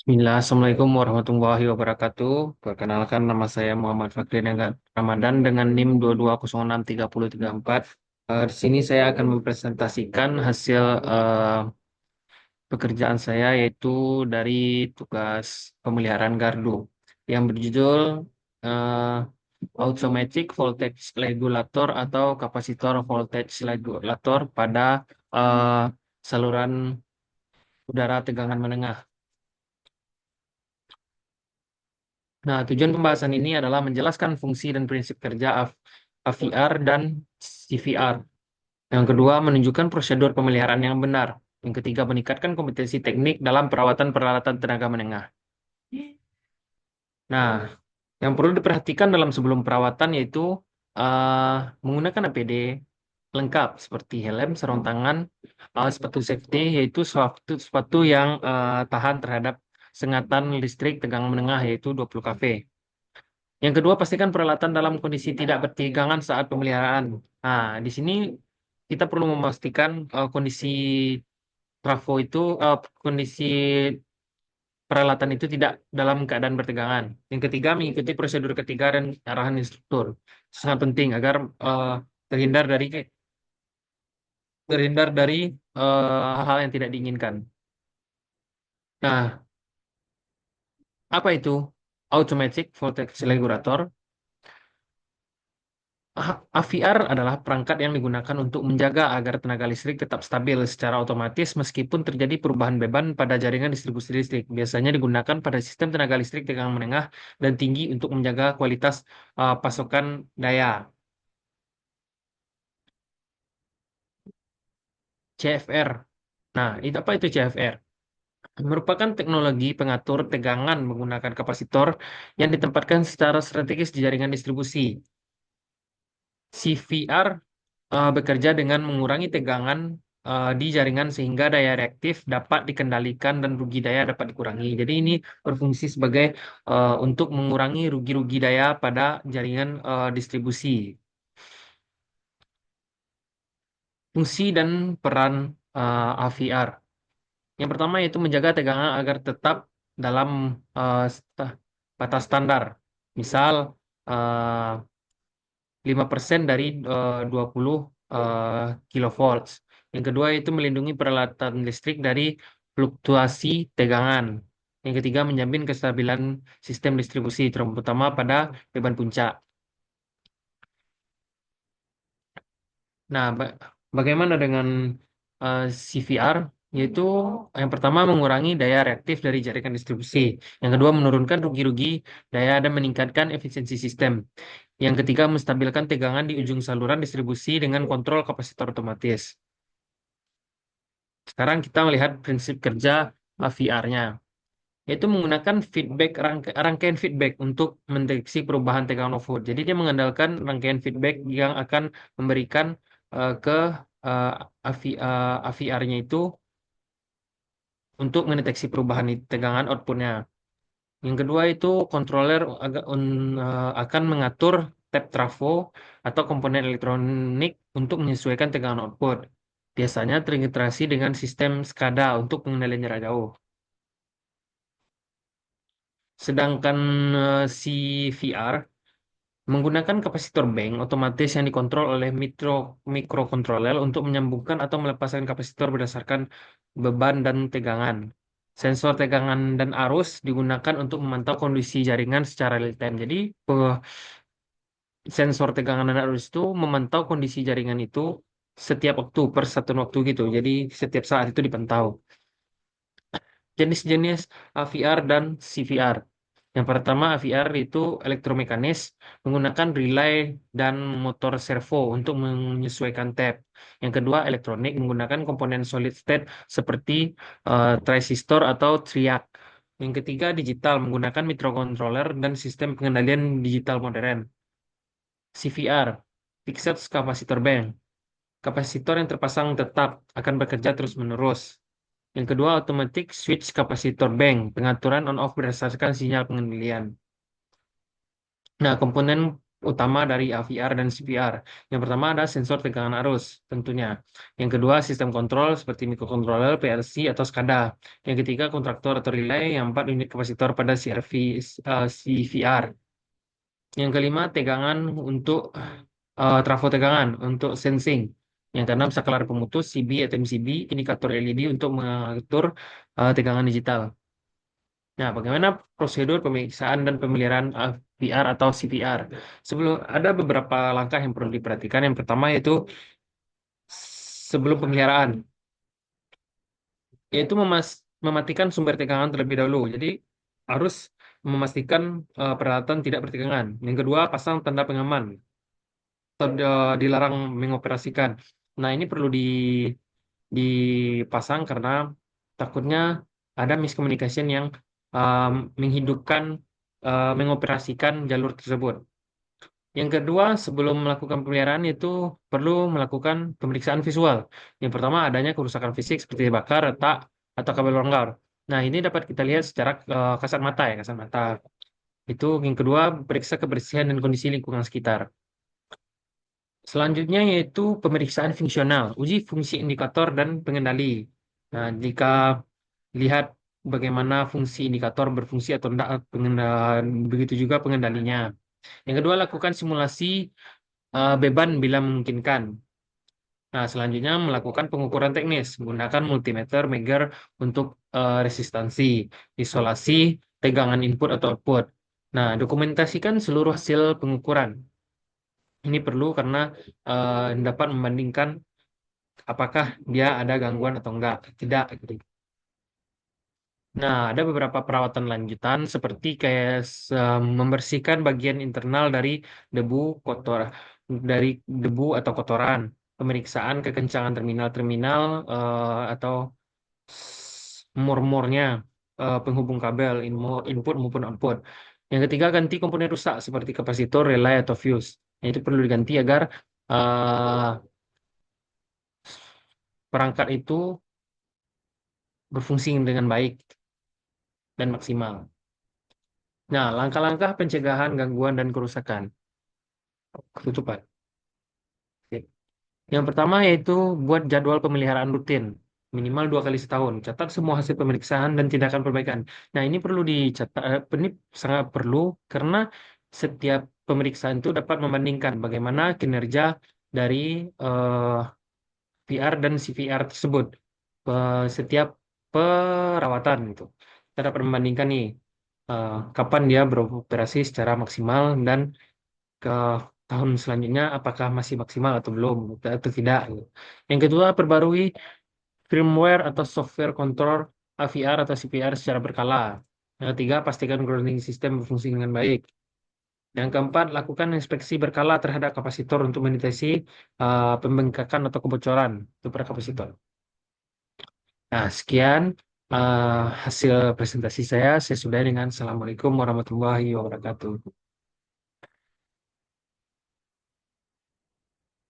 Bismillah, Assalamualaikum warahmatullahi wabarakatuh. Perkenalkan nama saya Muhammad Fakri Naga Ramadan dengan NIM 2206334. Di sini saya akan mempresentasikan hasil pekerjaan saya yaitu dari tugas pemeliharaan gardu yang berjudul eh, Automatic Voltage Regulator atau Kapasitor Voltage Regulator pada eh, saluran udara tegangan menengah. Nah, tujuan pembahasan ini adalah menjelaskan fungsi dan prinsip kerja AVR dan CVR. Yang kedua, menunjukkan prosedur pemeliharaan yang benar. Yang ketiga, meningkatkan kompetensi teknik dalam perawatan peralatan tenaga menengah. Nah, yang perlu diperhatikan dalam sebelum perawatan yaitu eh, menggunakan APD lengkap seperti helm, sarung tangan, sepatu safety, yaitu sepatu yang tahan terhadap sengatan listrik tegangan menengah yaitu 20 kV. Yang kedua, pastikan peralatan dalam kondisi tidak bertegangan saat pemeliharaan. Nah, di sini kita perlu memastikan kondisi trafo itu, kondisi peralatan itu tidak dalam keadaan bertegangan. Yang ketiga, mengikuti prosedur ketiga dan arahan instruktur. Sangat penting agar terhindar dari hal-hal yang tidak diinginkan. Nah, apa itu automatic voltage regulator? AVR adalah perangkat yang digunakan untuk menjaga agar tenaga listrik tetap stabil secara otomatis meskipun terjadi perubahan beban pada jaringan distribusi listrik. Biasanya digunakan pada sistem tenaga listrik tegangan menengah dan tinggi untuk menjaga kualitas pasokan daya. CFR. Nah, itu apa itu CFR? Merupakan teknologi pengatur tegangan menggunakan kapasitor yang ditempatkan secara strategis di jaringan distribusi. CVR bekerja dengan mengurangi tegangan di jaringan sehingga daya reaktif dapat dikendalikan dan rugi daya dapat dikurangi. Jadi ini berfungsi sebagai untuk mengurangi rugi-rugi daya pada jaringan distribusi. Fungsi dan peran AVR. Yang pertama yaitu menjaga tegangan agar tetap dalam batas standar. Misal eh, 5% dari 20 kilovolts. Yang kedua itu melindungi peralatan listrik dari fluktuasi tegangan. Yang ketiga menjamin kestabilan sistem distribusi, terutama pada beban puncak. Nah, bagaimana dengan CVR? Yaitu yang pertama mengurangi daya reaktif dari jaringan distribusi. Yang kedua menurunkan rugi-rugi daya dan meningkatkan efisiensi sistem. Yang ketiga menstabilkan tegangan di ujung saluran distribusi dengan kontrol kapasitor otomatis. Sekarang kita melihat prinsip kerja VR-nya, yaitu menggunakan rangkaian feedback untuk mendeteksi perubahan tegangan output. Jadi dia mengandalkan rangkaian feedback yang akan memberikan ke AVR-nya itu untuk mendeteksi perubahan tegangan outputnya. Yang kedua itu controller akan mengatur tap trafo atau komponen elektronik untuk menyesuaikan tegangan output. Biasanya terintegrasi dengan sistem SCADA untuk pengendalian jarak jauh. Sedangkan CVR menggunakan kapasitor bank otomatis yang dikontrol oleh microcontroller untuk menyambungkan atau melepaskan kapasitor berdasarkan beban dan tegangan. Sensor tegangan dan arus digunakan untuk memantau kondisi jaringan secara real time. Jadi, sensor tegangan dan arus itu memantau kondisi jaringan itu setiap waktu, per satu waktu gitu. Jadi, setiap saat itu dipantau. Jenis-jenis AVR dan CVR. Yang pertama AVR itu elektromekanis menggunakan relay dan motor servo untuk menyesuaikan tap. Yang kedua elektronik menggunakan komponen solid state seperti transistor atau triac. Yang ketiga digital menggunakan microcontroller dan sistem pengendalian digital modern. CVR, Fixed Capacitor Bank. Kapasitor yang terpasang tetap akan bekerja terus-menerus. Yang kedua, automatic switch capacitor bank, pengaturan on-off berdasarkan sinyal pengendalian. Nah, komponen utama dari AVR dan CVR. Yang pertama ada sensor tegangan arus tentunya. Yang kedua sistem kontrol seperti microcontroller, PLC atau SCADA. Yang ketiga kontraktor atau relay. Yang empat unit kapasitor pada CVR. Yang kelima tegangan untuk trafo tegangan untuk sensing. Yang keenam saklar pemutus CB atau MCB, indikator LED untuk mengatur tegangan digital. Nah, bagaimana prosedur pemeriksaan dan pemeliharaan VR atau CVR? Sebelum ada beberapa langkah yang perlu diperhatikan. Yang pertama yaitu sebelum pemeliharaan, yaitu mematikan sumber tegangan terlebih dahulu. Jadi harus memastikan peralatan tidak bertegangan. Yang kedua, pasang tanda pengaman atau dilarang mengoperasikan. Nah, ini perlu dipasang karena takutnya ada miscommunication yang um, menghidupkan, mengoperasikan jalur tersebut. Yang kedua, sebelum melakukan pemeliharaan itu perlu melakukan pemeriksaan visual. Yang pertama, adanya kerusakan fisik seperti bakar, retak, atau kabel longgar. Nah, ini dapat kita lihat secara kasat mata ya, kasat mata. Itu yang kedua, periksa kebersihan dan kondisi lingkungan sekitar. Selanjutnya yaitu pemeriksaan fungsional, uji fungsi indikator dan pengendali. Nah, jika lihat bagaimana fungsi indikator berfungsi atau tidak, begitu juga pengendalinya. Yang kedua, lakukan simulasi beban bila memungkinkan. Nah, selanjutnya melakukan pengukuran teknis menggunakan multimeter, Megger untuk resistansi, isolasi, tegangan input atau output. Nah, dokumentasikan seluruh hasil pengukuran. Ini perlu karena dapat membandingkan apakah dia ada gangguan atau enggak, tidak gitu. Nah, ada beberapa perawatan lanjutan seperti kayak membersihkan bagian internal debu kotor dari debu atau kotoran, pemeriksaan kekencangan terminal-terminal atau murmurnya penghubung kabel input maupun output. Yang ketiga, ganti komponen rusak seperti kapasitor, relay atau fuse. Nah, itu perlu diganti agar eh, perangkat itu berfungsi dengan baik dan maksimal. Nah, langkah-langkah pencegahan gangguan dan kerusakan. Ketutupan. Oke. Yang pertama yaitu buat jadwal pemeliharaan rutin. Minimal 2 kali setahun. Catat semua hasil pemeriksaan dan tindakan perbaikan. Nah, ini perlu dicatat, ini sangat perlu karena setiap pemeriksaan itu dapat membandingkan bagaimana kinerja dari eh, VR dan CVR tersebut. Setiap perawatan gitu. Kita dapat membandingkan nih kapan dia beroperasi secara maksimal dan ke tahun selanjutnya apakah masih maksimal atau belum atau tidak gitu. Yang kedua, perbarui firmware atau software control AVR atau CVR secara berkala. Yang ketiga, pastikan grounding system berfungsi dengan baik. Yang keempat, lakukan inspeksi berkala terhadap kapasitor untuk mendeteksi pembengkakan atau kebocoran itu pada kapasitor. Nah, sekian hasil presentasi saya. Saya sudahi dengan Assalamualaikum warahmatullahi wabarakatuh.